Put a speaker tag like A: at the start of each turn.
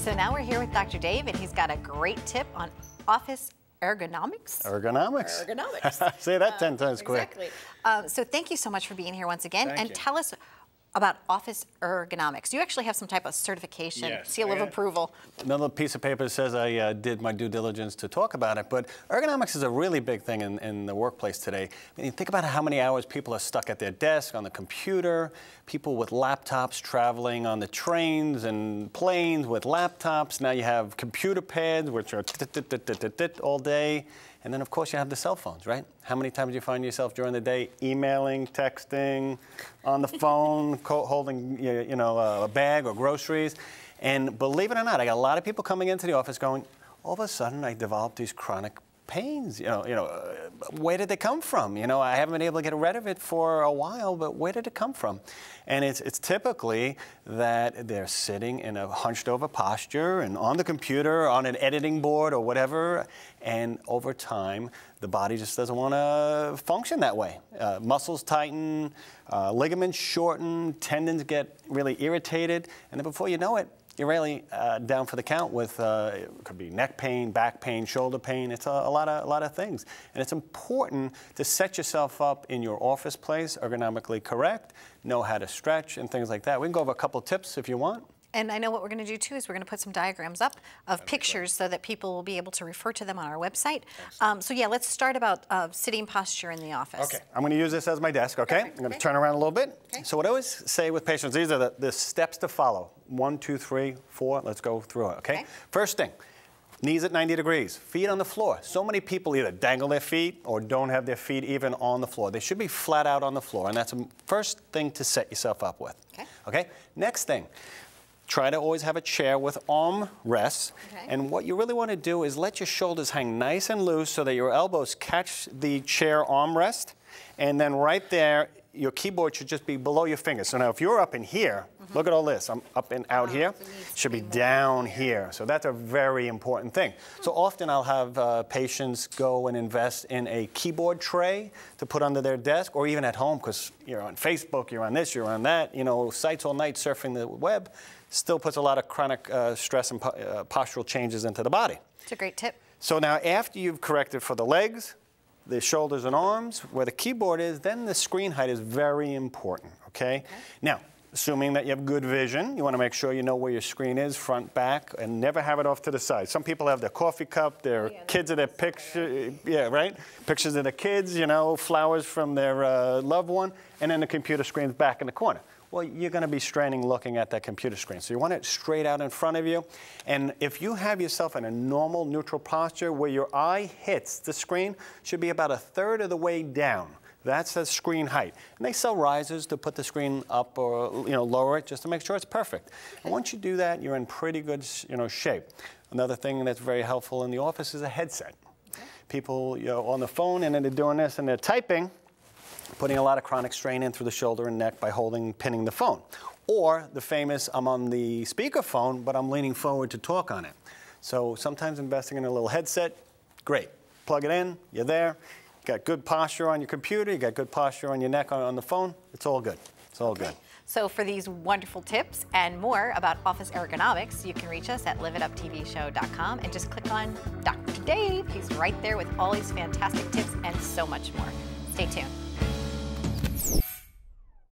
A: So now we're here with Dr. Dave, and he's got a great tip on office ergonomics.
B: Ergonomics.
A: Ergonomics.
B: Say that 10 times quick.
A: Exactly. So thank you so much for being here once again.
B: Thank you.
A: Tell us about office ergonomics. You actually have some type of certification, seal of approval.
B: Another piece of paper says I did my due diligence to talk about it, but ergonomics is a really big thing in the workplace today. I mean, think about how many hours people are stuck at their desk, on the computer, people with laptops traveling on the trains and planes with laptops. Now you have computer pads, which are all day. And then, of course, you have the cell phones, right? How many times do you find yourself during the day emailing, texting, on the phone, holding a bag or groceries? And believe it or not, I got a lot of people coming into the office going, all of a sudden, I developed these chronic pains. Where did they come from? I haven't been able to get rid of it for a while, but where did it come from? And it's typically that they're sitting in a hunched over posture and on the computer, on an editing board or whatever, and over time, the body just doesn't want to function that way. Muscles tighten, ligaments shorten, tendons get really irritated, and then before you know it, you're really down for the count with, it could be neck pain, back pain, shoulder pain. It's a lot of things. And it's important to set yourself up in your office place, ergonomically correct, know how to stretch and things like that. We can go over a couple tips if you want.
A: And I know what we're going to do, too, is we're going to put some diagrams up of pictures so that people will be able to refer to them on our website. So, yeah, let's start about sitting posture in the office.
B: Okay. I'm going to use this as my desk, okay? I'm going to turn around a little bit. Okay. So what I always say with patients, these are the steps to follow. 1, 2, 3, 4. Let's go through it, okay? First thing, knees at 90 degrees, feet on the floor. So many people either dangle their feet or don't have their feet even on the floor. They should be flat out on the floor, and that's the first thing to set yourself up with. Okay? Next thing. Try to always have a chair with arm rests. And what you really want to do is let your shoulders hang nice and loose so that your elbows catch the chair armrest. And then right there, your keyboard should just be below your fingers. So now if you're up in here, look at all this. I'm up and out here. It should be down here. So that's a very important thing. So often I'll have patients go and invest in a keyboard tray to put under their desk, or even at home, because you're on Facebook, you're on this, you're on that, sites all night surfing the web. Still puts a lot of chronic stress and postural changes into the body.
A: It's a great tip.
B: So now after you've corrected for the legs, the shoulders and arms, where the keyboard is, then the screen height is very important, okay? Now, assuming that you have good vision, you want to make sure you know where your screen is, front, back, and never have it off to the side. Some people have their coffee cup, their kids of their picture, pictures of the kids, flowers from their loved one, and then the computer screen's back in the corner. Well, you're going to be straining looking at that computer screen. So you want it straight out in front of you. And if you have yourself in a normal, neutral posture where your eye hits the screen, should be about 1/3 of the way down. That's the screen height. And they sell risers to put the screen up or lower it just to make sure it's perfect. And once you do that, you're in pretty good shape. Another thing that's very helpful in the office is a headset. People on the phone, and then they're doing this and they're typing, putting a lot of chronic strain in through the shoulder and neck by pinning the phone. Or the famous, I'm on the speakerphone, but I'm leaning forward to talk on it. So sometimes investing in a little headset, great. Plug it in, you're there. You got good posture on your computer, you got good posture on your neck on the phone. It's all good. It's all good.
A: So for these wonderful tips and more about office ergonomics, you can reach us at liveituptvshow.com and just click on Dr. Dave. He's right there with all these fantastic tips and so much more. Stay tuned.